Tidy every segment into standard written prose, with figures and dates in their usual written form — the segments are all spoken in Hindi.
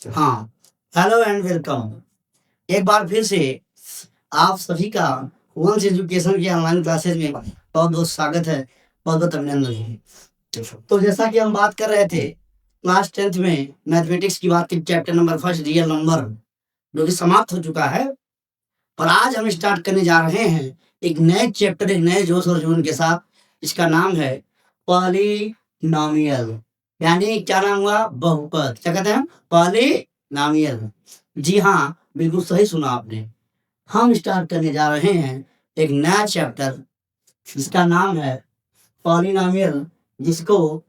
हाँ, हेलो एंड वेलकम। एक बार फिर से आप सभी का वंश एजुकेशन की ऑनलाइन क्लासेस में बहुत-बहुत स्वागत है, बहुत-बहुत अभिनंदन है। तो जैसा कि हम बात कर रहे थे, क्लास 10th में मैथमेटिक्स की बात की chapter number first real number जो कि समाप्त हो चुका है और आज हम स्टार्ट करने जा रहे हैं एक नए चैप्टर, एक नए जोश और जुनून के साथ। इसका नाम है पॉलीनोमियल, यानी क्या नाम हुआ? बहुपद। क्या कहते हैं? पॉलीनोमियल। जी हाँ, बिल्कुल सही सुना आपने। हम स्टार्ट करने जा रहे हैं एक नया चैप्टर जिसका नाम है पॉलीनोमियल, जिसको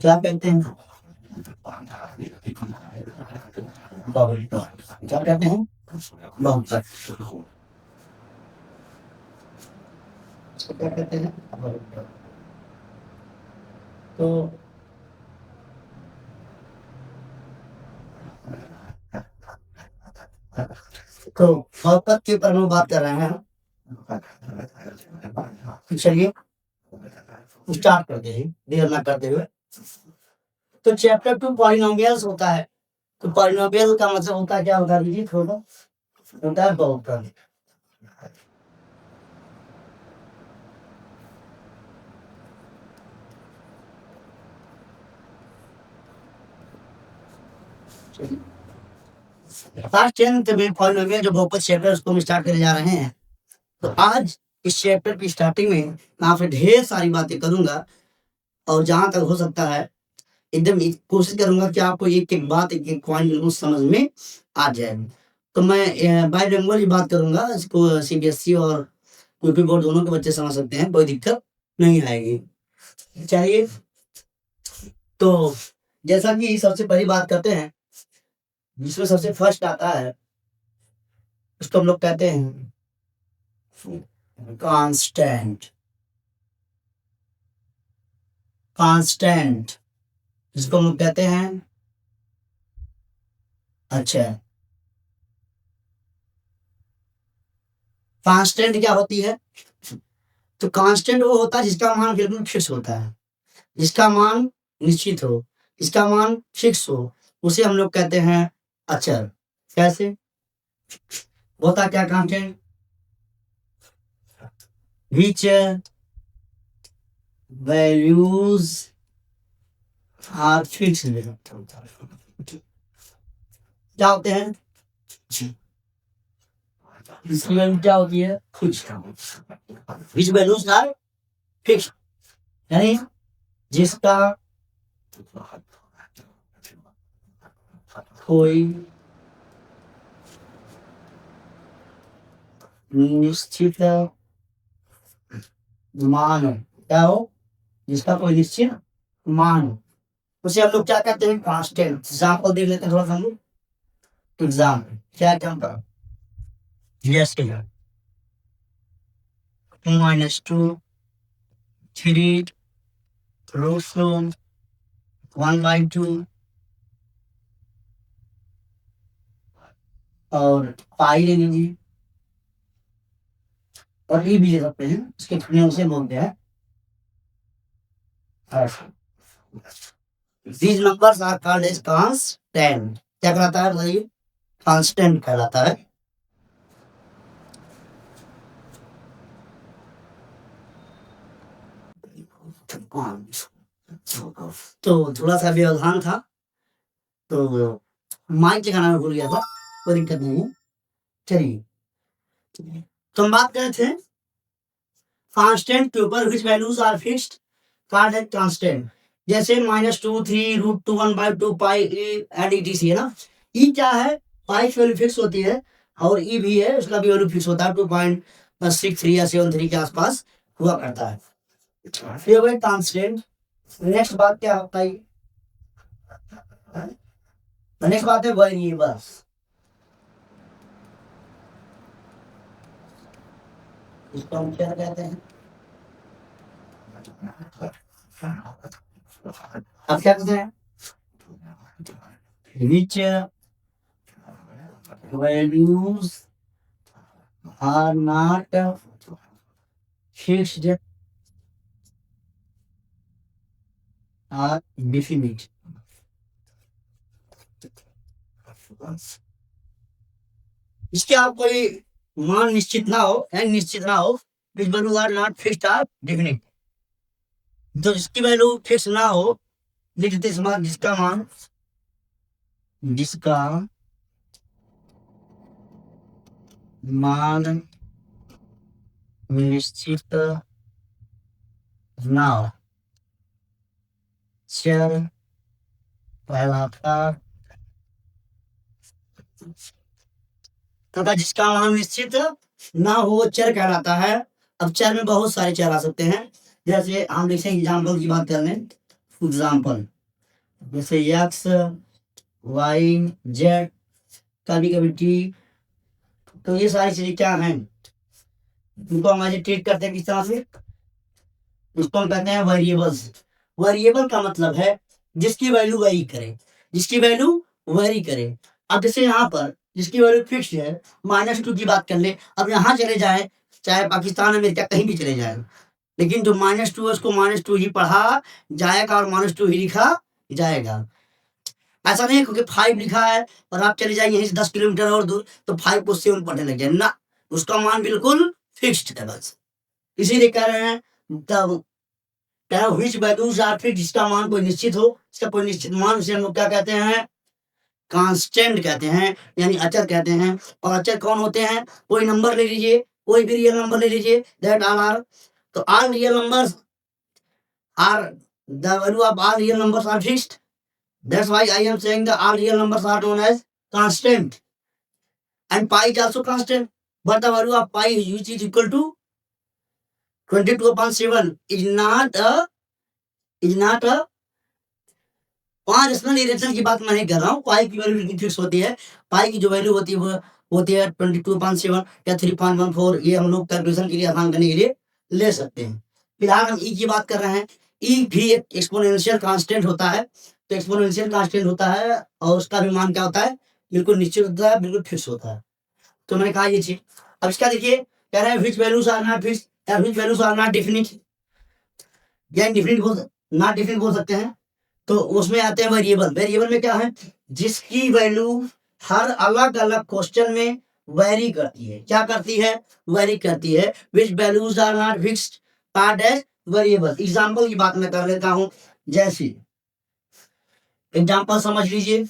क्या कहते हैं? बहुपद। क्या कहते हैं? बहुपद। इसको क्या कहते हैं? बहुपद। तो बहुपद के ऊपर हम बात कर रहे हैं। चलिए स्टार्ट करते हैं देर ना करते हुए। तो चैप्टर 2 पॉलिनोमियल्स होता है। तो पॉलिनोमियल का मतलब होता है क्या? बता दीजिए थोड़ा। होता है बहुपद। क्लास 10th में पॉलिनोमियल जो बहुपद चैप्टर उसको हम स्टार्ट करने जा रहे हैं। तो आज इस चैप्टर की स्टार्टिंग में मैं आपसे ढेर सारी बातें करूंगा और जहां तक हो सकता है एकदम कोशिश करूंगा कि आपको एक-एक बात, एक-एक पॉइंट बिल्कुल समझ में आ जाए। तो मैं बाइलिंगुअल ही बात करूंगा। इसको सीबीएसई और यूपी बोर्ड दोनों के बच्चे समझ सकते हैं, कोई दिक्कत नहीं आएगी। चलिए, तो जैसा कि सबसे पहली बात करते हैं, जिसमें सबसे फर्स्ट आता है, उसको हम लोग कहते हैं कांस्टेंट। कांस्टेंट जिसको हम लोग कहते हैं, अच्छा, कांस्टेंट क्या होती है? तो कांस्टेंट वो होता है जिसका मान बिल्कुल फिक्स होता है, जिसका मान निश्चित हो, जिसका मान फिक्स हो, उसे हम लोग कहते हैं अचर। कैसे होता क्या constant? which values are fixed। क्या होते हैं? इसकी वैल्यू क्या होती है? which values are fixed, यानी जिसका कोई निश्चित मान हो। क्या हो? जिसका कोई निश्चित मान हो, उसे हम लोग क्या कहते हैं? कांस्टेंट। एग्जाम्पल देख लेते हैं थोड़ा सा हम लोग। एग्जाम्पल क्या एग्जाम्पल? यस, 2 - 2 3 रूट 1/2 और पाई ले लीजिए और ये भी ले सकते हैं, इसके थ्रू उसे बोलते हैं। These numbers are called as constant। क्या कहलाता है बताइए? कांस्टेंट कहलाता है। तो थोड़ा सा व्यवधान था, तो माइक चलाना मैं भूल गया था, कोई दिक्कत नहीं है। चलिए, तो हम बात कर रहे थे कांस्टेंट के ऊपर, which values are fixed called as constant. जैसे -2 3 रूट 1/2 पाई एंड ईटीसी है ना। ई क्या है? पाई की वैल्यू फिक्स होती है और ई भी है, उसका भी वैल्यू फिक्स होता है, 2.63 या 73 के आसपास हुआ करता है। ये हो गए कांस्टेंट। नेक्स्ट बात क्या होता है? नेक्स्ट बात है वेरिएबल्स। इसको हम क्या कहते हैं? अब क्या कहते हैं? which values are not fixed or definite। इसके आप कोई मान निश्चित ना हो, निश्चित ना हो, which value are not fixed or definite. तो जिसकी वैल्यू फिक्स ना हो, लिख देते इसमें जिसका मान निश्चित ना हो, चर कहलाता तथा जिसका मान निश्चित ना हो वो चर कहलाता है। अब चर में बहुत सारे चर आ सकते हैं, जैसे हम जैसे एग्जाम्पल की बात कर लें, एग्जाम्पल जैसे एक्स, वाई, जेड, कभी कभी टी। तो ये सारी चीजें क्या हैं, इनको हम ऐसे ट्रीट करते हैं किस तरह से, इसको हम कहते हैं वेरिएबल्स। वेरिएबल का मतलब है जिसकी वैल्यू वेरी करे, जिसकी वैल्यू वेरी करे। अब जैसे यहाँ पर जिसकी वैल्यू फिक्स है, -2 की बात कर ले, अब यहाँ चले जाए, चाहे पाकिस्तान अमेरिका कहीं भी चले जाए, लेकिन जो -2 है उसको -2 ही पढ़ा जाएगा और -2 ही लिखा जाएगा। ऐसा नहीं क्योंकि 5 लिखा है और आप चले जाइए यहीं से 10 किलोमीटर और दूर तो 5 को 7 पढ़ने लग जाए ना, उसका मान बिल्कुल फिक्स्ड है बस। इसीलिए कह रहे हैं तब व्हिच वैल्यूज आर फिक्स्ड, जिसका मान कोई निश्चित हो, इसका कोई निश्चित मान से हम लोग क्या कहते हैं, कांस्टेंट कहते हैं, यानी अचर कहते हैं। और अचर कौन होते हैं, कोई नंबर ले लीजिए, कोई भी रियल नंबर ले लीजिए, दैट ऑल आर, तो all real numbers are the value of all real numbers are fixed. That's why I am saying the all real numbers are known as constant and pi is also constant, but the value of pi which is equal to 22/7 is not a 5 rational इरेशन की बात मैं नहीं कर रहा हूँ। पाई की वैल्यू फिक्स होती है, पाई की जो वैल्यू होती है वो होती है 22/7 या 3.14। ये हम लोग कैलकुलेशन के लिए आसान करने के लिए ले सकते हैं। फिलहाल हम ई की बात कर रहे हैं। ई भी एक एक्सपोनेंशियल कांस्टेंट होता है, तो एक्सपोनेंशियल कांस्टेंट होता है और उसका भी मान क्या होता है, बिल्कुल निश्चित होता है, बिल्कुल फिक्स होता है। तो मैंने कहा ये चीज। अब इसका देखिए कह रहे हैं which values are not fixed या which values are not definite, या इनडेफिनिट नॉट डेफिनिट बोल सकते हैं। तो उसमें आते हैं वेरिएबल। वेरिएबल में क्या है, जिसकी वैल्यू हर अलग अलग क्वेश्चन में वेरी करती है। क्या करती है, वेरी करती है। Which values are not fixed are as variable. Example की बात मैं कर लेता हूं, जैसे एग्जांपल समझ लीजिए।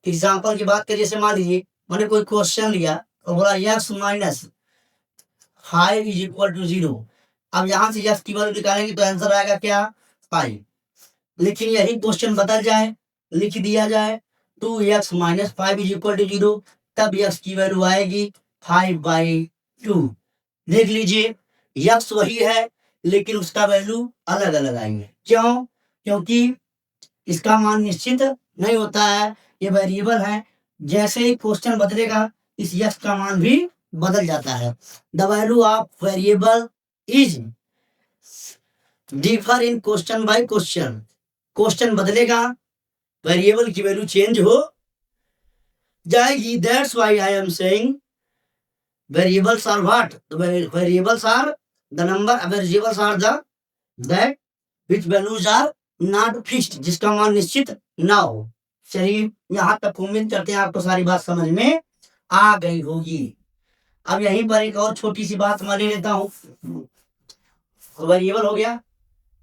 एग्जांपल की बात करिए, जैसे मान लीजिए मैंने कोई क्वेश्चन लिया और बोला x - 5 इज इक्वल टू 0। अब यहां से x की वैल्यू निकालेंगे तो आंसर आएगा क्या, 5। लेकिन यही क्वेश्चन बदल जाए, लिख दिया जाए 2x - 5 इज इक्वल टू 0, तब x की वैल्यू आएगी 5/2। देख लीजिए x वही है लेकिन उसका वैल्यू अलग अलग आएंगे। क्यों, क्योंकि इसका मान निश्चित नहीं होता है, ये वेरिएबल है। जैसे ही क्वेश्चन बदलेगा इस यक्स का मान भी बदल जाता है। The value of variable is differ in question by question. Question बदलेगा, वेरिएबल की वैल्यू चेंज हो जाएगी। That's why I am saying variables are what, variables are the number, variables are the that which values are not fixed, जिसका मान निश्चित ना हो। चलिए यहाँ तक उम्मीद करते हैं आपको सारी बात समझ में आ गई होगी। अब यहीं पर एक और छोटी सी बात मैं ले लेता हूँ, वेरिएबल हो गया।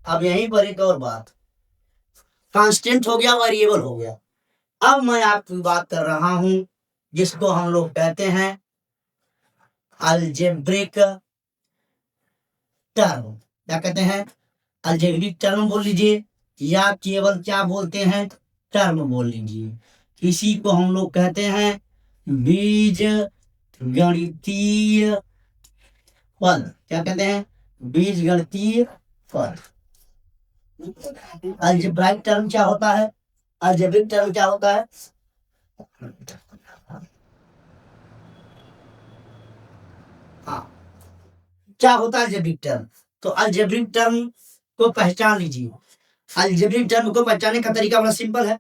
अब यहीं पर एक और बात, कांस्टेंट हो गया, वेरिएबल हो गया। अब मैं आपकी बात कर रहा हूं जिसको हम लोग कहते हैं अलजेब्रिक टर्म। क्या कहते हैं, अलजेब्रिक टर्म बोल लीजिए या केवल क्या बोलते हैं, टर्म बोल लीजिए। इसी को हम लोग कहते हैं बीज गणितीय फल। क्या कहते हैं, बीज गणितीय फल। अलजेब्रिक टर्म क्या होता है, अलजेब्रिक टर्म क्या होता है, हाँ क्या होता है अलजेब्रिक टर्म। तो अलजेब्रिक टर्म को पहचान लीजिए। अलजेब्रिक टर्म को पहचानने का तरीका बड़ा सिंपल है।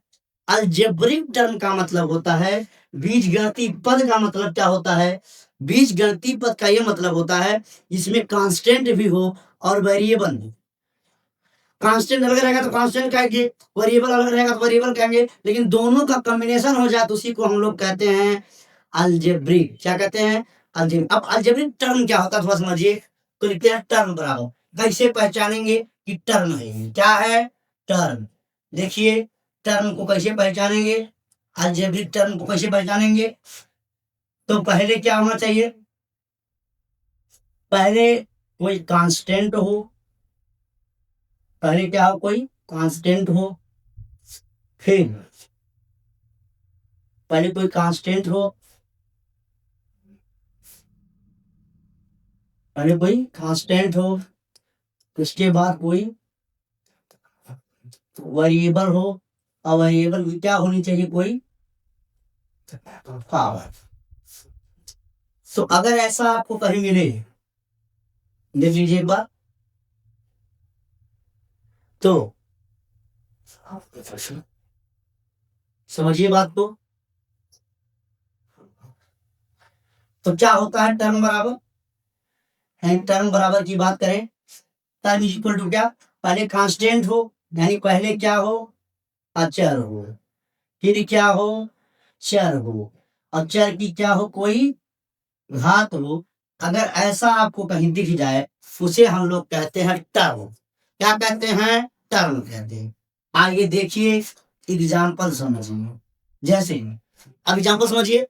अलजेब्रिक टर्म का मतलब होता है, बीजगणितीय पद का मतलब क्या होता है, बीजगणितीय पद का यह मतलब होता है जिसमें कांस्टेंट भी हो और वेरिएबल भी। कांस्टेंट अलग रहेगा तो कांस्टेंट कहेंगे, वेरिएबल अलग रहेगा तो वेरिएबल कहेंगे, लेकिन दोनों का कॉम्बिनेशन हो जाए तो उसी को हम लोग कहते हैं अलजेब्रिक। क्या कहते हैं? अलजेब्रिक। अब अलजेब्रिक टर्म क्या होता है थोड़ा समझिए। तो लिखते हैं टर्म बराबर, कैसे पहचानेंगे कि टर्म है ये? क्या है? टर्म। देखिए टर्म को कैसे पहचानेंगे, अलजेब्रिक टर्म को कैसे पहचानेंगे? तो पहले क्या होना चाहिए? पहले कोई कांस्टेंट हो, पहले क्या हो? कोई कांस्टेंट हो, फिर पहले कोई कांस्टेंट हो, पहले कोई कांस्टेंट हो, उसके बाद कोई वेरिएबल हो, और वेरिएबल में क्या होनी चाहिए? कोई पावर। तो अगर ऐसा आपको कहीं मिले, देख लीजिए एक बार, तो समझिए बात को। तो क्या होता है टर्म बराबर? टर्म बराबर की बात करें, टर्म इज इक्वल टू क्या? पहले कांस्टेंट हो, यानी पहले क्या हो? अचर हो, फिर क्या हो? चर हो, और चर की क्या हो? कोई घात हो। अगर ऐसा आपको कहीं दिख जाए उसे हम लोग कहते हैं टर्म। क्या कहते हैं? टर्म कहते हैं। आइए देखिए एग्जाम्पल समझिए। जैसे अब एग्जाम्पल समझिए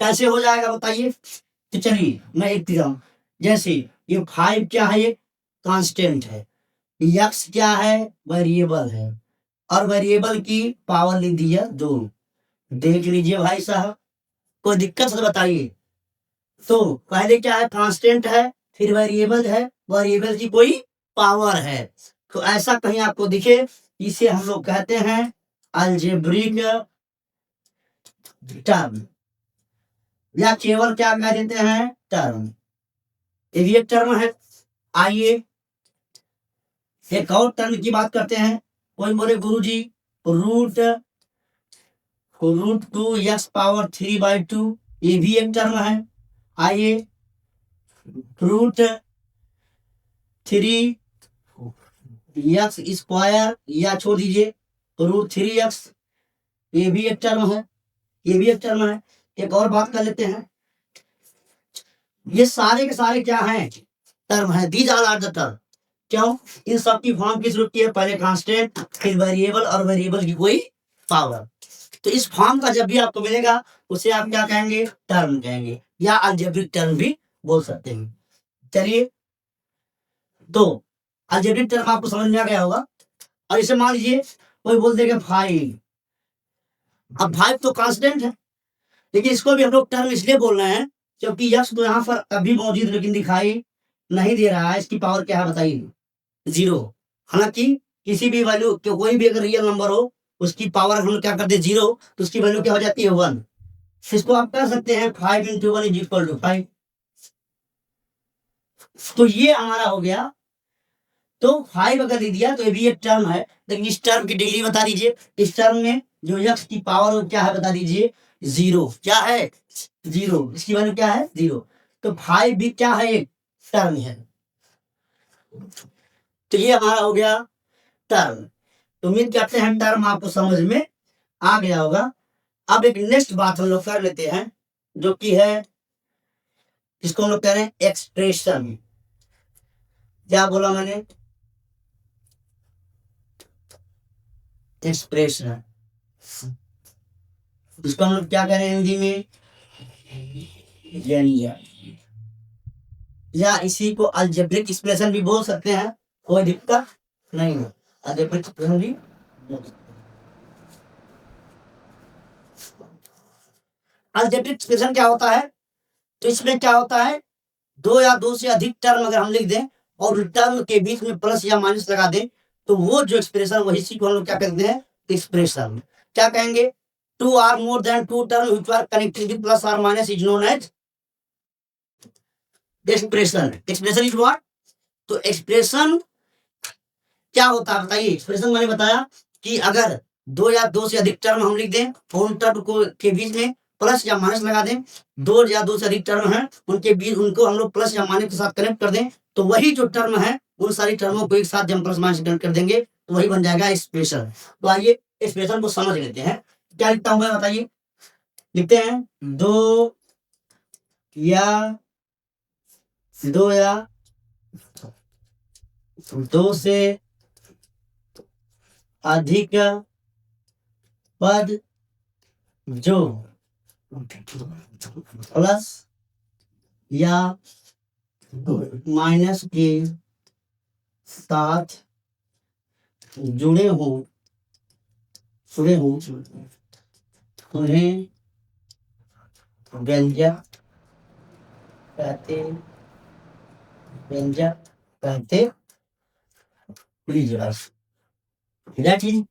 कैसे हो जाएगा बताइए। तो चलिए मैं एक दिखाऊं। जैसे ये 5 क्या है? ये कांस्टेंट है। यक्स क्या है? वेरिएबल है, और वेरिएबल की पावर लिख दी है 2। देख लीजिए भाई साहब, कोई दिक्कत है तो बताइए। तो पहले क्या है? कांस्टेंट है, फिर वेरिएबल है, वेरिएबल की कोई पावर है। तो ऐसा कहीं आपको दिखे, इसे हम लोग कहते हैं अलजेब्रिक टर्म, या केवल क्या कह देते हैं? टर्म। ये भी एक टर्म है। आइए एक और टर्म की बात करते हैं। कोई बोले गुरुजी रूट 2x⁻³ ये भी एक टर्म है। आइए √3x², या छोड़ दीजिए √3x, ये भी एक टर्म है, ये भी एक टर्म है। एक और बात कर लेते हैं, ये सारे के सारे क्या हैं? टर्म है। These all are the term. क्यों? इन सब की फॉर्म किस रूप की है? पहले कांस्टेंट, फिर वेरिएबल, और वेरिएबल की कोई पावर। तो इस फॉर्म का जब भी आपको मिलेगा उसे आप क्या कहेंगे? टर्म कहेंगे, या अलजेब्रिक टर्म भी बोल सकते हैं। चलिए तो अलजेब्रिक टर्म आपको समझ में आ गया होगा। और इसे मान लीजिए कोई बोल देगा 5। अब 5 तो कांस्टेंट है, लेकिन इसको भी हम लोग टर्म इसलिए बोल रहे हैं क्योंकि यक्स तो यहाँ पर अभी मौजूद लेकिन दिखाई नहीं दे रहा है। इसकी पावर क्या है बताइए? 0। हालांकि किसी भी वैल्यू, कोई भी अगर रियल नंबर हो उसकी पावर हम लोग क्या करते हैं? 0, तो उसकी वैल्यू क्या हो जाती है? 1। इसको आप कह सकते हैं 5 × 1 = 5। तो ये हमारा हो गया। तो 5 अगर दे दिया तो ये भी एक टर्म है, लेकिन इस टर्म की डिग्री बता दीजिए। इस टर्म में जो यक्स की पावर क्या है बता दीजिए? 0। क्या है? 0। इसकी वैल्यू क्या है? 0। तो 5 भी क्या है? एक टर्म है। तो ये हमारा हो गया टर्म। तो उम्मीद करते हैं टर्म आपको समझ में आ गया होगा। अब एक नेक्स्ट बात हम लोग कर लेते हैं, जो कि है इसको हम लोग कह रहे हैं एक्सप्रेशन। क्या बोला मैंने? एक्सप्रेशन। इसको हम लोग क्या कह रहे हैं हिंदी में? व्यंजक, या इसी को अलजेब्रिक एक्सप्रेशन भी बोल सकते हैं, कोई दिक्कत नहीं है। अलजेब्रिक एक्सप्रेशन भी अलजेब्रिक एक्सप्रेशन क्या होता है? तो इसमें क्या होता है? 2 या 2 से अधिक टर्म अगर हम लिख दें और टर्म के बीच में प्लस या माइनस लगा दें, तो वो जो एक्सप्रेशन वही इसी को हम लोग क्या कहते हैं? एक्सप्रेशन। क्या कहेंगे? 2 or more than 2 terms which are connected with plus or minus is known as expression. Expression is what? तो एक्सप्रेशन क्या होता है बताइए? एक्सप्रेशन मैंने बताया कि अगर 2 या 2 से अधिक टर्म हम लिख दें और उन टर्म को के बीच में प्लस या माइनस लगा दें, 2 या 2 से अधिक टर्म हैं उनके बीच उनको हम लोग प्लस या माइनस के साथ कनेक्ट कर दें, तो वही जो टर्म है उन सारी टर्मों को एक साथ जब प्लस माइनस कनेक्ट कर देंगे तो वही बन जाएगा एक्सप्रेशन। तो आइए एक्सप्रेशन को समझ लेते हैं। क्या लिखता हूं मैं बताइए? लिखते हैं या दो या दो से अधिक पद जो प्लस या माइनस के साथ जुड़े हो उन्हें व्यंजक कहते लीजिए बस। दैट इज,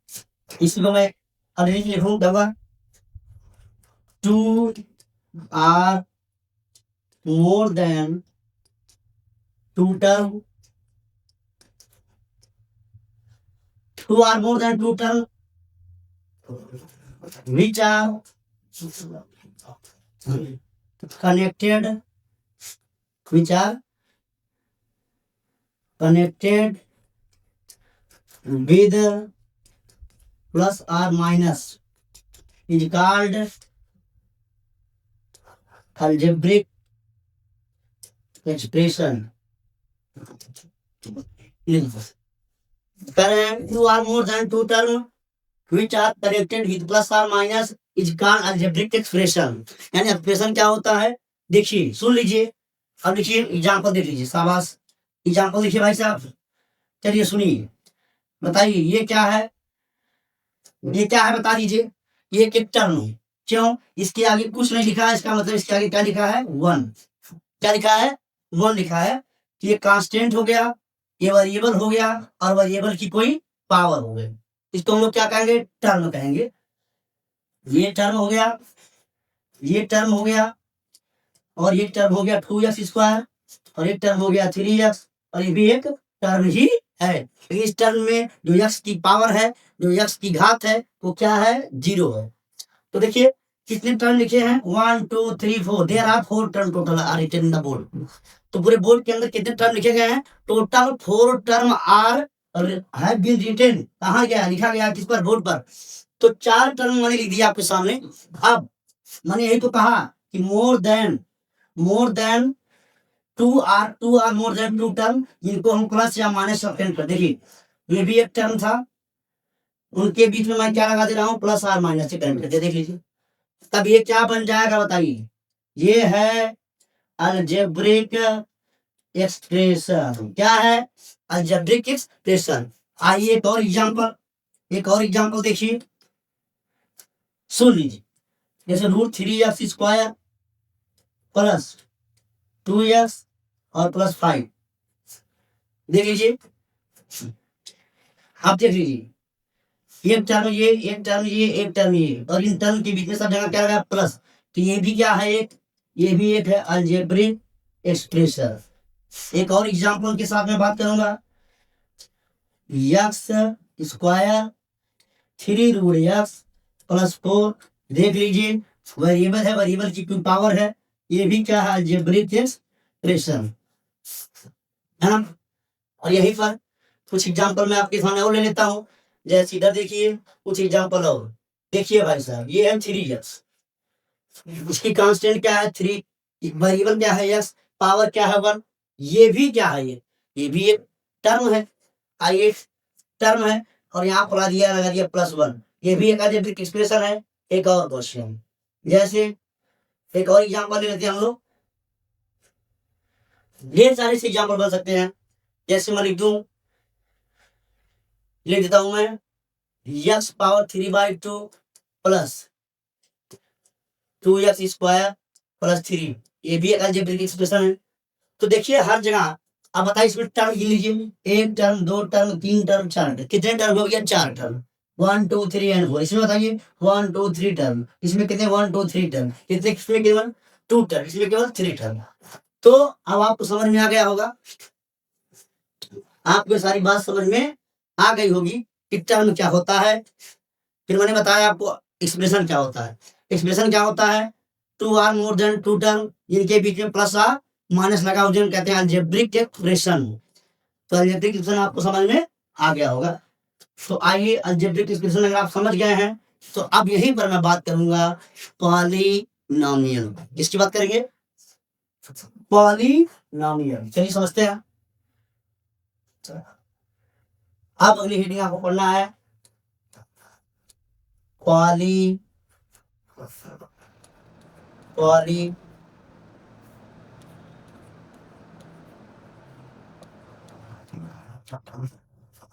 इसको मैं अंग्रेजी लिखूंगा, two or more than two term, two or more than two terms which are connected with plus or minus is called algebraic expression. Two or more than two terms which are connected with plus or minus is called algebraic expression. यानी एक्सप्रेशन क्या होता है? देखिए, सुन लीजिए, अब देखिए एग्जाम्पल देख लीजिए। शाबाश, एग्जाम्पल देखिए भाई साहब। चलिए सुनिए, बताइए ये क्या है? ये क्या है बता दीजिए। ये एक टर्म है। क्यों? इसके आगे कुछ नहीं लिखा है, इसका मतलब इसके आगे क्या लिखा है? वन। क्या लिखा है? वन लिखा है। ये कांस्टेंट हो गया, ये वेरिएबल हो गया, और वेरिएबल की कोई पावर हो गई। इसको हम लोग क्या कहेंगे? टर्म कहेंगे। ये टर्म हो गया, ये टर्म हो गया, और ये टर्म हो गया 2x², और एक टर्म हो गया 3x, और ये भी एक टर्म ही है। इस टर्म में जो x की पावर है, जो x की घात है, वो क्या है? 0 है। तो देखिए कितने टर्म लिखे हैं? 1 2 3 4, there are 4 term total are written in the board. तो पूरे बोर्ड के अंदर कितने टर्म लिखे गए हैं? Total 4 term are have been written. कहाँ गया? लिखा गया किस पर? बोर्ड पर। तो 4 टर्म मैंने लिख दिया आपके सामने। अब मैंने यही तो कहा कि more than two or more than two term, इनको हम प्लस या माइनस सब्ट्रैक्ट कर। देखिए ये भी एक टर्म था, उनके बीच में मैं क्या लगा दे रहा हूँ? प्लस और माइनस से करंट करके देख लीजिए। तब ये क्या बन जाएगा बताइए? ये है अलजेब्रिक एक्सप्रेशन। क्या है? Algebraic expression. आइए एक और एग्जांपल देखिए, सुन लीजिए। जैसे √3x² प्लस 2x और प्लस 5, देख लीजिए। आप देख लीजिए, एक टर्म ये, एक टर्म ये, एक टर्म ये, और इन टर्म के बीच में सब जगह क्या लगा? प्लस। तो ये भी क्या है? ये भी एक है अलजेब्रिक एक्सप्रेशन। एक और एग्जांपल के साथ में बात करूंगा, x² 3√x प्लस 4, देख लीजिए वेरिएबल है, वेरिएबल की कोई पावर है, ये भी क्या है? अलजेब्रिक एक्सप्रेशन है ना। और यहीं पर कुछ एग्जांपल मैं आपके सामने और ले लेता हूं। जैसे इधर देखिए कुछ एग्जांपल और देखिए भाई साहब। ये है 3x, उसकी कांस्टेंट क्या है? 3, वेरिएबल क्या है? x, पावर क्या है? 1। ये भी क्या है? ये भी एक टर्म है। आइए टर्म है, और यहाँ पर लगा दिया +1, ये भी एक अलजेब्रिक एक्सप्रेशन है। एक और क्वेश्चन, जैसे एक और एग्जांपल ले लेते हैं हम लोग। ढेर सारे से एग्जांपल बन सकते हैं। जैसे मैं लिख देता हूं मैं x⁴/2 प्लस 2x² प्लस 3, ये भी एक अलजेब्रिक एक्सप्रेशन है। तो देखिए हर जगह, अब बताइए इसमें टर्म गिन लीजिए। 1 टर्म, 2 टर्म, 3 टर्म, 4 टर्म। कितने टर्म हो गया? 4 टर्म। 1 2 3 एंड 4। इसमें बताइए 1 2 3 टर्म। इसमें कितने? 1 2 3 टर्म। कितने? इसमें केवल 2 टर्म, इसमें केवल 3 टर्म। तो अब आपको समझ में आ गया होगा, आपको सारी बात समझ में आ गई होगी कि टर्म क्या होता है। फिर मैंने बताया आपको एक्सप्रेशन क्या होता है। एक्सप्रेशन क्या होता है? 2 or more than two term, जिनके बीच में प्लस और माइनस लगा हो, कहते हैं अलजेब्रिक एक्सप्रेशन। तो अलजेब्रिक एक्सप्रेशन आपको समझ में आ गया होगा। तो आइए अलजेब्रिक एक्सप्रेशन अगर आप समझ गए हैं तो अब यहीं पर मैं बात करूंगा पॉलिनोमियल। किसकी बात करेंगे? पॉलिनोमियल। चलिए समझते हैं। अब अगली हेडिंग आपको पढ़ना है पॉली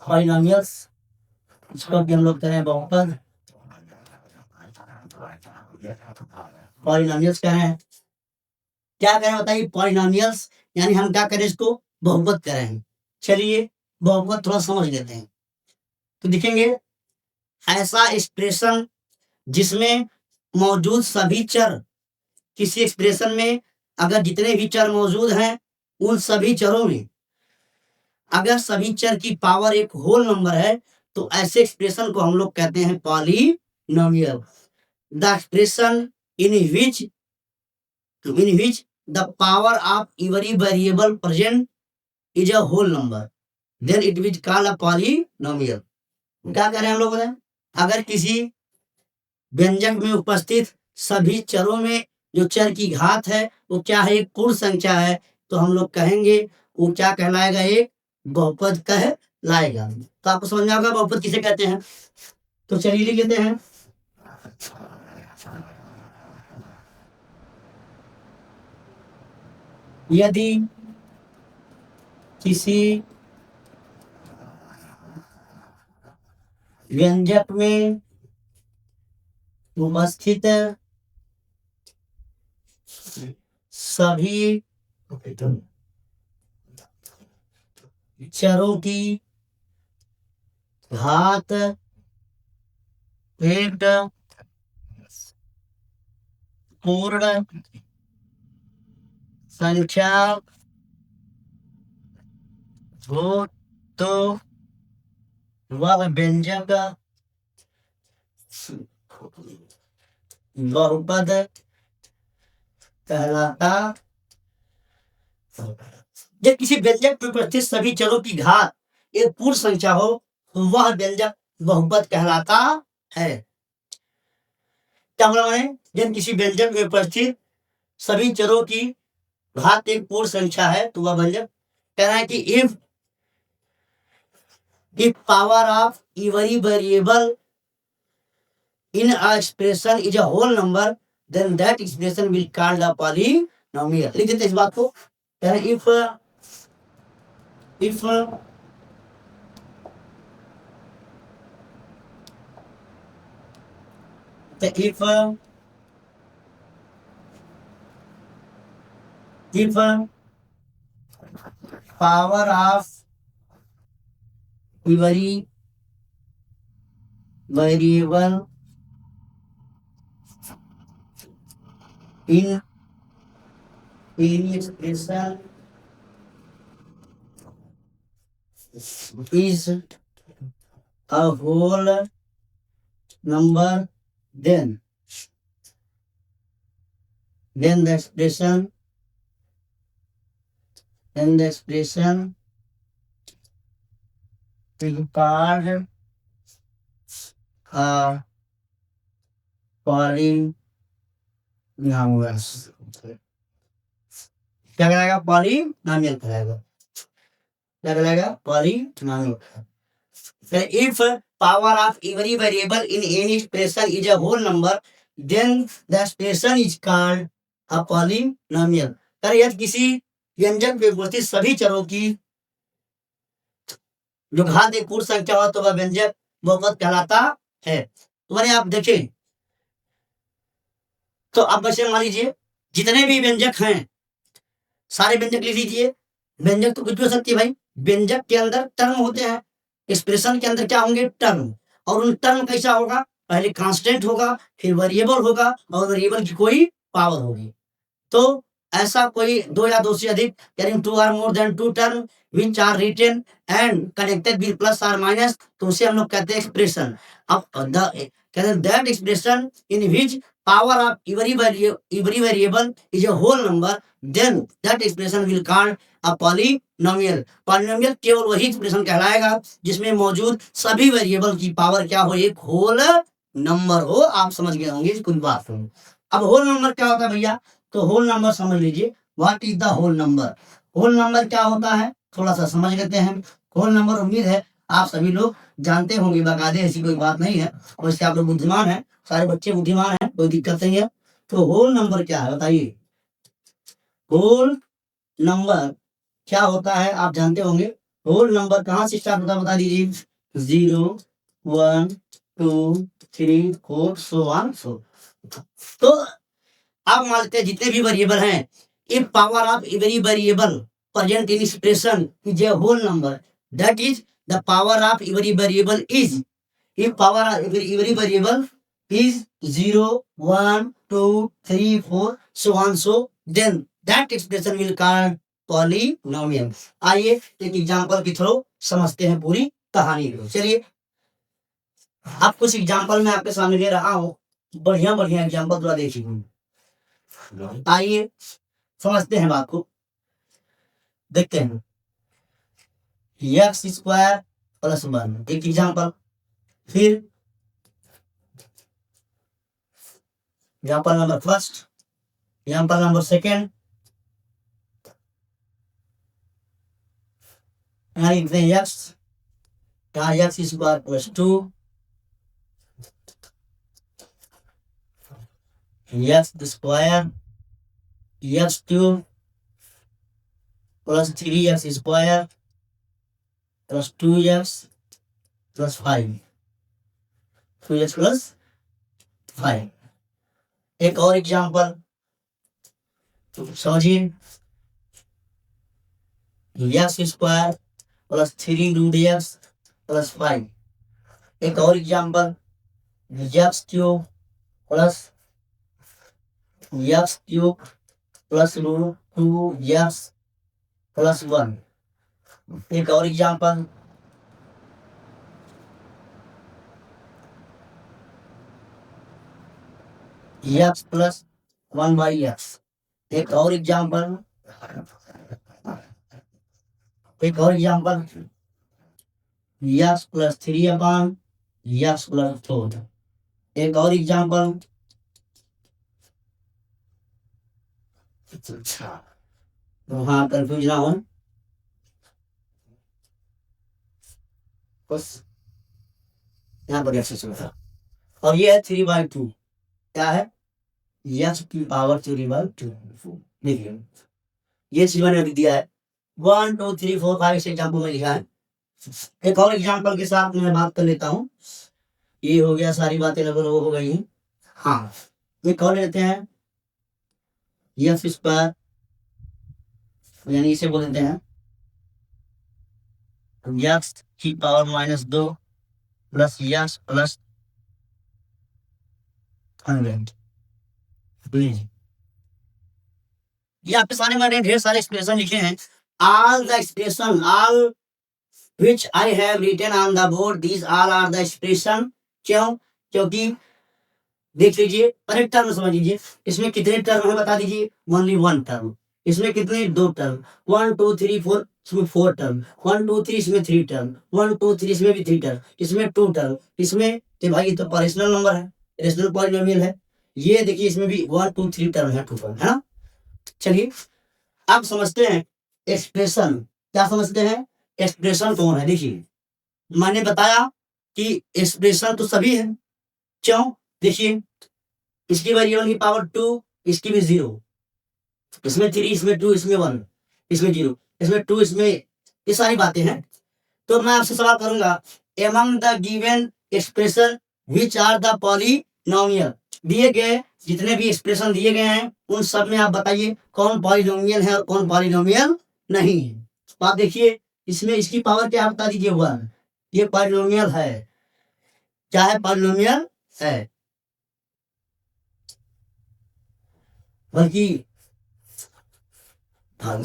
पॉलिनोमियल्स, इसको भी हम लोग करें बहुपद। पॉलिनोमियल्स कह रहे हैं, क्या करें बताइए? पॉलिनोमियल्स यानी हम क्या करें? इसको बहुपद करें। चलिए बहुपद थोड़ा समझ लेते हैं। तो देखेंगे ऐसा एक्सप्रेशन जिसमें मौजूद सभी चर, किसी एक्सप्रेशन में अगर जितने भी चर मौजूद हैं उन सभी चरों में अगर सभी चर की पावर एक होल नंबर है तो ऐसे एक्सप्रेशन को हम लोग कहते हैं polynomial. The expression in which the power of every variable present is a whole number, then it will call a polynomial। क्या करें हम लोग बताएं? अगर किसी व्यंजक में उपस्थित सभी चरों में जो चर की घात है वो क्या है? एक पूर्ण संख्या है, तो हम लोग कहेंगे वो क्या कहलाएगा? एक बहुपद कहलाएगा। तो आपको समझ में आएगा बहुपद किसे कहते हैं। तो चलिए लिख लेते हैं। यदि किसी व्यंजक में उपस्थित सभी चरों की घात एक पूर्ण संख्या हो तो वह व्यंजक बहुपद कहलाता। जब किसी व्यंजक में उपस्थित सभी चरों की घात एक पूर्ण संख्या हो तो वह व्यंजक बहुपद कहलाता है। क्या बोला मैंने? जब किसी व्यंजक में उपस्थित सभी चरों की घात एक पूर्ण संख्या है तो वह व्यंजक, कह रहा है कि if power of every variable in a expression is a whole number then that expression will called a polynomial। लिख देते इस बात को। कह रहे if power of every variable in any expression is a whole number then the expression is called a polynomial। क्या कहलाएगा? पॉलिनोमियल कहलाएगा। क्या कहलाएगा? Polynomial. if power of every variable in any expression is a whole number then the expression is called a polynomial। यदि किसी व्यंजक में उपस्थित सभी चरों की जो घात एक पूर्ण संख्या हो तो वह व्यंजक बहुपद कहलाता है। तो मैंने आप देखें तो अब वैसे मान लीजिए जितने भी व्यंजक हैं सारे व्यंजक लिख लीजिए। व्यंजक तो कुछ भी हो सकती है भाई। व्यंजक के अंदर टर्म होते हैं, एक्सप्रेशन के अंदर क्या होंगे? टर्म। और उन टर्म कैसा होगा? पहले कांस्टेंट होगा, फिर वेरिएबल होगा और वेरिएबल की कोई पावर होगी। तो ऐसा कोई दो या दो से अधिक यानी 2 or more than 2 term which are written and connected with plus or minus तो उसे हम लोग कहते हैं एक्सप्रेशन। अब कहते हैं that expression in which power of every variable is a whole number, then that expression will called a polynomial. Polynomial केवल वही एक्सप्रेशन कहलाएगा जिसमें मौजूद सभी वेरिएबल की पावर क्या हो, एक होल नंबर हो। आप समझ गए होंगे कुछ बात हो। अब होल नंबर क्या होता है भैया, तो होल नंबर समझ लीजिए, what is the whole number. Whole number क्या होता है थोड़ा सा समझ लेते हैं। होल नंबर उम्मीद है आप सभी लोग जानते होंगे, बकायदे ऐसी कोई बात नहीं है, और इससे आप लोग बुद्धिमान हैं, सारे बच्चे बुद्धिमान हैं, कोई दिक्कत नहीं है। तो होल नंबर क्या है बताइए, होल नंबर क्या होता है आप जानते होंगे। होल नंबर कहाँ से स्टार्ट होता है बता दीजिए, 0 1 2 3 4 सो ऑन सो। तो आप मान लेते हैं जितने भी वेरिएबल हैं, if power of every variable present in expression is a whole number, that is the power of every variable is, if power of every variable is 0 1 2 3 4 so on, so then that expression will called polynomial। आइए एक एग्जांपल के थ्रू समझते हैं पूरी कहानी को। चलिए अब कुछ एग्जांपल मैं आपके सामने दे रहा हूँ, बढ़िया बढ़िया एग्जांपल थोड़ा देखिए। आइए समझते हैं बात को, देखते हैं। x स्क्वायर प्लस 1 एक एग्जांपल, फिर example number first, example number second, यहाँ लिखते हैं एक्स, यहाँ x square plus 2, x square, x cube plus 3x square plus 2x plus 5, 2x plus 5। एक और एग्जांपल समझिए, x square plus 3√x plus 5। एक और example, x cube plus √2x plus 1। एक और एग्जांपल, x प्लस 1/x। एक और example, x plus 3/x plus 4। एक और एग्जांपल, हाँ कंफ्यूज ना हो, बस यहाँ पर एक्स था, और ये है 3/2, क्या है x की पावर 3/2। देखिए ये चीज मैंने अभी दिया है, 1 2 3 4 5 6 एग्जाम्पल में लिखा है। एक और एग्जाम्पल के साथ मैं बात कर लेता हूँ, ये हो गया, सारी बातें लगभग वो हो गई हैं। हाँ एक और लेते हैं, एक्स स्क्वायर यानी इसे बोल देते हैं एक्स की पावर -2 प्लस एक्स प्लस 100। ये आपके सामने मैंने ढेर सारे एक्सप्रेशन लिखे हैं, all the expression all which I have written on the board, these all are the expression। क्यों? क्योंकि देख लीजिए, पहले टर्म समझ लीजिए, इसमें कितने टर्म है बता दीजिए, ओनली 1 टर्म। इसमें कितने 2 टर्म, 1 2 3 4, इसमें 4 टर्म, 1 2 3 इसमें 3 टर्म, 1 2 3 इसमें भी 3 टर्म, इसमें 2 टर्म, इसमें तो भाई ये तो रेशनल नंबर है, रेशनल पॉलिनोमियल है। ये देखिए इसमें भी 1 2 3 टर्म है, 2 टर्म है ना। चलिए अब समझते हैं एक्सप्रेशन, क्या समझते हैं एक्सप्रेशन कौन है। देखिए मैंने बताया कि एक्सप्रेशन तो सभी है, क्यों, देखिए इसकी वेरिएबल की पावर 2, इसकी भी 0, इसमें 3 इसमें 2 इसमें 1 इसमें 0 इसमें 2 इसमें, ये सारी बातें हैं। तो मैं आपसे सवाल करूंगा, among the given expression which are the polynomial, दिए गए जितने भी एक्सप्रेशन दिए गए हैं उन सब में आप बताइए कौन पॉलिनोमियल है और कौन पॉलिनोमियल नहीं है। तो आप देखिए इसमें इसकी पावर क्या बता दीजिए, 1, ये पॉलिनोमियल है, क्या है पॉलिनोमियल है, बल्कि हाँ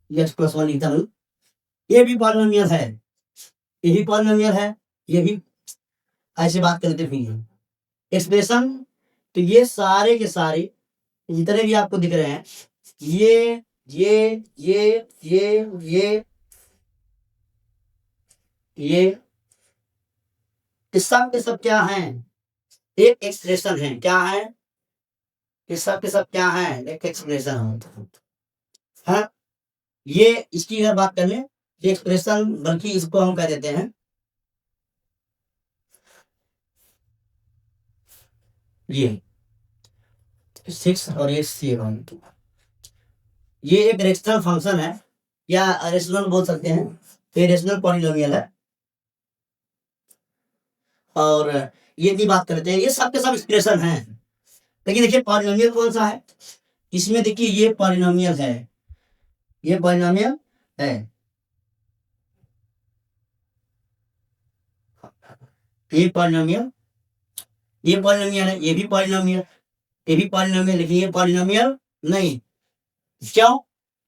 x प्लस 1 लिखता हूँ, ये भी पॉलिनोमियल है, ये भी पॉलिनोमियल है, ये भी ऐसे बात करते फिर एक्सप्रेशन। तो ये सारे के सारे जितने भी आपको दिख रहे हैं, ये ये सब के सब क्या हैं? एक एक्सप्रेशन है। क्या है? ये सब के सब क्या है? एक एक्सप्रेशन है। ये इसकी अगर बात कर लें, ये एक्सप्रेशन, बल्कि इसको हम कह देते हैं ये 6 और ये 7। ये एक रेशनल फंक्शन है, या रेशनल बोल सकते हैं। ये रेशनल पॉलिनोमियल है। और ये भी बात करते हैं, ये सब के सब एक्सप्रेशन हैं। लेकिन देखिए पॉलिनोमियल कौन सा है? इसमें देखिए ये पॉलिनोमियल है, ये पॉलिनोमियल है। ये पॉलिनोमियल, ये पॉलिनोमियल है, ये भी पॉलिनोमियल, ये भी पॉलिनोमियल, लेकिन ये पॉलिनोमियल नहीं। क्यों?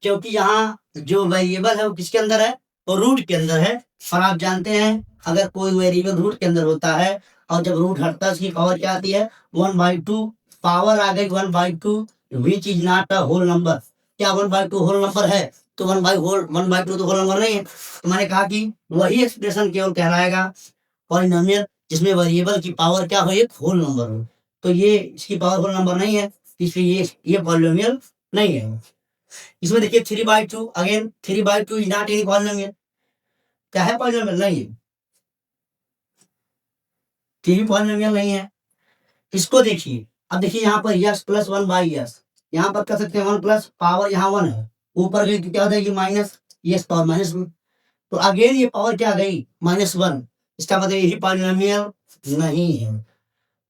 क्योंकि यहाँ जो वेरिएबल है वो किसके अंदर है? वो रूट के अंदर है। और आप जानते हैं अगर कोई वेरिएबल रूट के अंदर होता है और जब रूट हटता है उसकी पावर क्या आती है? 1/2 पावर आ गई 1/2, which is not a whole number. क्या 1/2 होल नंबर है? तो 1/2 तो होल नंबर नहीं है। तो मैंने कहा कि वही एक्सप्रेशन केवल कहलाएगा पॉलिनोमियल जिसमें वेरिएबल की पावर क्या हो? एक होल नंबर हो। तो ये इसकी पावर होल नंबर नहीं है, इसलिए ये पॉलिनोमियल नहीं है। इसमें देखिए 3/2, again 3/2 is not any polynomial. क्या है? पॉलिनोमियल नहीं है, ये भी पॉलिनोमियल नहीं है। इसको देखिए, अब देखिए यहाँ पर यस प्लस 1/s, यहाँ पर कर सकते हैं 1 प्लस पावर यहाँ 1 है, ऊपर गई तो क्या हो जाएगी? Minus, yes power -1। तो अगेन ये पावर क्या गई? -1। इसका मतलब यही पॉलिनोमियल नहीं है।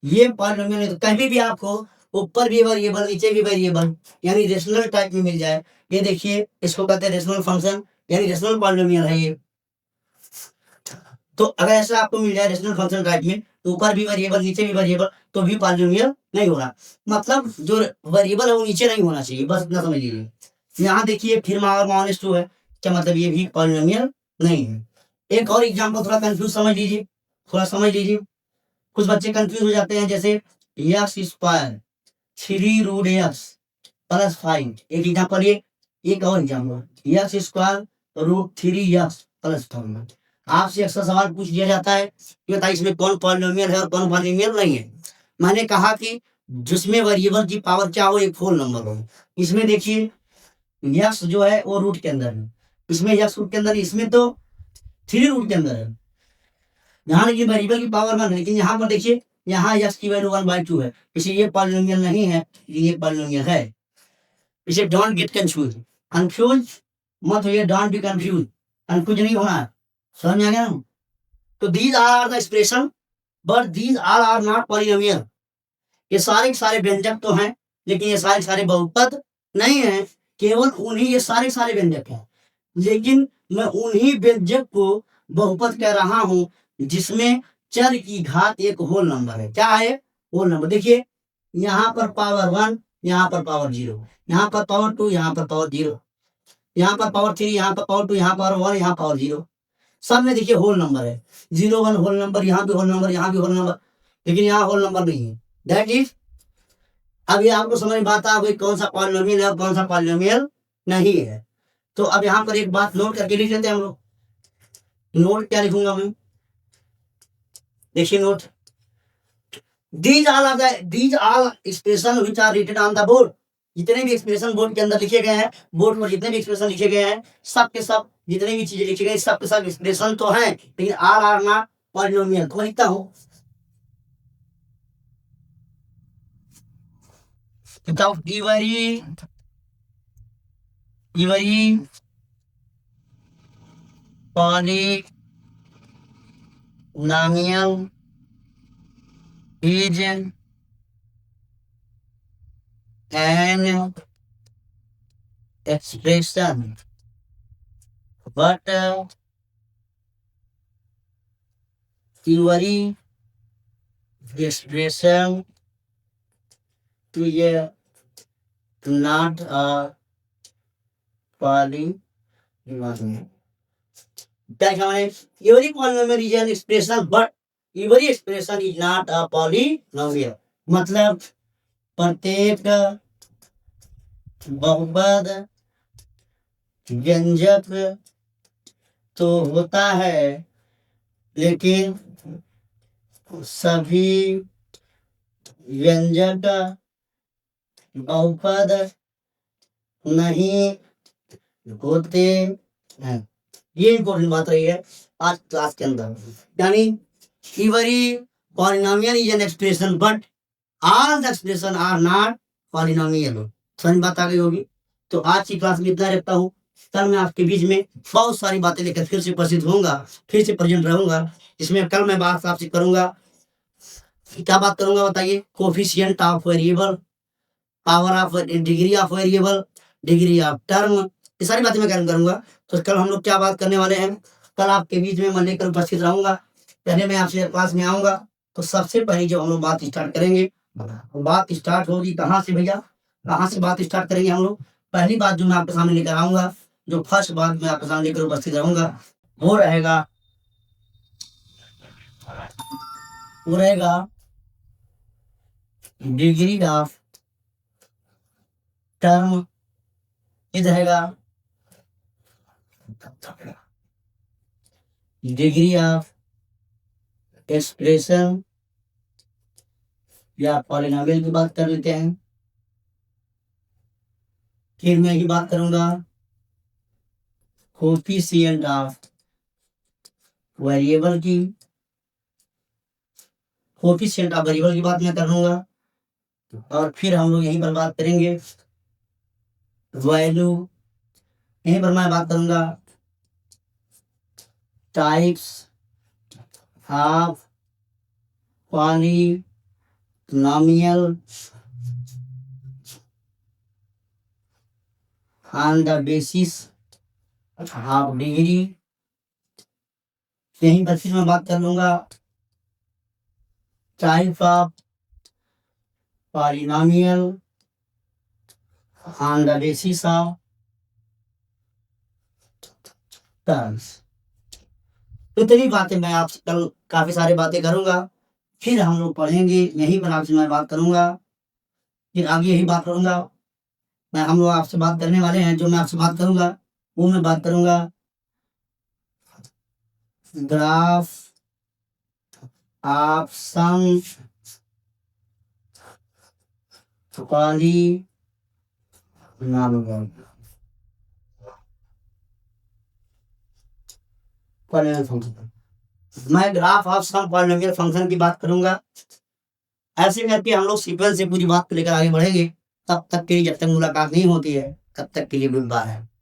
ये पॉलिनोमियल नहीं। तो कहीं भी आपको ऊपर भी वेरिएबल नीचे भी वेरिएबल यानी रेशनल टाइप में मिल जाए, ये देखिए इसको कहते हैं रेशनल फंक्शन, यानी रेशनल पॉलिनोमियल है ये। तो अगर ऐसा आपको मिल जाए रेशनल फंक्शन टाइप में, तो ऊपर भी वेरिएबल नीचे भी वेरिएबल, तो भी पॉलिनोमियल नहीं होगा। मतलब जो वेरिएबल है वो नीचे नहीं होना चाहिए, बस इतना समझ लीजिए। यहाँ देखिए फिर -2 है, क्या मतलब ये भी पॉलिनोमियल नहीं है। एक और एग्जांपल थोड़ा कंफ्यूज समझ लीजिए, थोड़ा समझ लीजिए। कुछ बच्चे कंफ्यूज हो जाते हैं, जैसे x² 3√x + 5। एक एग्जांपल ये, एक और एग्जांपल x² √3x + 5। आपसे अक्सर सवाल पूछ लिया जाता है कि बताइए इसमें कौन पॉलिनोमियल है और कौन पॉलिनोमियल नहीं है। मैंने कहा कि जिसमें वेरिएबल की पावर क्या हो? एक होल नंबर हो। इसमें देखिए x जो है वो रूट के अंदर है, इसमें x रूट के अंदर, इसमें तो 3 रूट के अंदर है। यहाँ देखिए वेरिएबल की पावर 1 है, लेकिन यहाँ पर देखिए यहाँ x की वैल्यू 1/2 है, इसलिए ये पॉलिनोमियल नहीं है, ये पॉलिनोमियल है। इसे डोंट गेट कंफ्यूज, कंफ्यूज मत होइए, डोंट बी कंफ्यूज, कंफ्यूज नहीं होना है। समझ में आ गया ना? तो these are the expression but these are not polynomial. ये सारे के सारे व्यंजक तो हैं, लेकिन ये सारे सारे बहुपद नहीं है। केवल उन्हीं, ये सारे सारे व्यंजक हैं, लेकिन मैं उन्हीं व्यंजक को बहुपद कह रहा हूं जिसमें चर की घात एक होल नंबर है। क्या है? Whole number. देखिए यहाँ पर पावर 1, यहाँ पर पावर 0, यहाँ पर पावर 2, यहाँ पर पावर 0, यहाँ पर पावर 3, यहाँ पर पावर 2, यहाँ पावर 1, यहाँ पावर 0। सब में देखिए होल नंबर है, 0 1 होल नंबर, यहाँ भी होल नंबर, यहाँ भी होल नंबर, लेकिन यहाँ होल नंबर नहीं है। दैट इज, अब ये आपको समझ में आता है कौन सा पॉलिनोमियल है और कौन सा पॉलिनोमियल नहीं है। तो अब यहाँ पर एक बात नोट करके लिख लेते हैं हम लोग। नोट क्या लिखूंगा मैं? देखिए note, these all expression which are written on the board। जितने भी एक्सप्रेशन बोर्ड के अंदर लिखे गए हैं, बोर्ड पर जितने भी एक्सप्रेशन लिखे गए हैं, सब के सब जितने भी चीजें लिखी गई सब के सब एक्सप्रेशन तो हैं, लेकिन आर नॉट पॉलिनोमियल। तो लिखता हूँ without every polynomial is an expression, but every expression is not a polynomial। क्या लिखा मैंने? Every polynomial is an expression but every expression is not a polynomial. मतलब प्रत्येक बहुपद व्यंजक तो होता है, लेकिन सभी व्यंजक बहुपद नहीं होते हैं। ये इम्पोर्टेंट बात रही है आज क्लास के अंदर। यानी every polynomial is an expression but all the expressions are not polynomial. समझ बात आ गई होगी। तो आज की क्लास में इतना रखता हूँ। कल मैं आपके बीच में बहुत सारी बातें लेकर फिर से उपस्थित होऊंगा, फिर से प्रेजेंट रहूंगा। इसमें कल मैं बात आपसे करूंगा, क्या बात करूंगा बताइए? Coefficient of variable, power of degree of variable, degree of term, ये सारी बातें मैं करूंगा। तो कल हम लोग क्या बात करने वाले हैं? कल आपके बीच में मैं लेकर उपस्थित रहूंगा। पहले मैं आपसे क्लास में आऊंगा तो सबसे पहले जब हम लोग बात स्टार्ट करेंगे, बात स्टार्ट होगी कहाँ से भैया? कहाँ से बात स्टार्ट करेंगे हम लोग? पहली बात जो मैं आपके सामने लेकर आऊंगा, जो फर्स्ट बात मैं आपके सामने लेकर उपस्थित रहूंगा, वो रहेगा डिग्री ऑफ टर्म। ये रहेगा डिग्री ऑफ एक्सप्रेशन या पॉलिनोमियल की बात कर लेते हैं। फिर मैं ये बात करूंगा कोफिशिएंट ऑफ वेरिएबल की, कोफिशिएंट ऑफ वेरिएबल की बात मैं कर लूंगा। और फिर हम लोग यहीं पर बात करेंगे वैल्यू, यहीं पर मैं बात करूंगा types of polynomial on the basis of degree. यहीं पर फिर मैं बात कर लूंगा type of polynomial on the basis of terms. इतनी बातें मैं आपसे कल काफी सारी बातें करूंगा। फिर हम लोग पढ़ेंगे, यहीं पर आपसे मैं बात करूंगा, फिर आगे यही बात करूंगा। हम लोग आपसे बात करने वाले हैं, जो मैं आपसे बात करूंगा वो मैं बात करूंगा graph of some polynomial function. मैं graph of some polynomial function की बात करूंगा। ऐसे करके हम लोग सीक्वेंस से पूरी बात को लेकर आगे बढ़ेंगे। तब तक के लिए, जब तक मुलाकात नहीं होती है, तब तक के लिए गुड बाय है।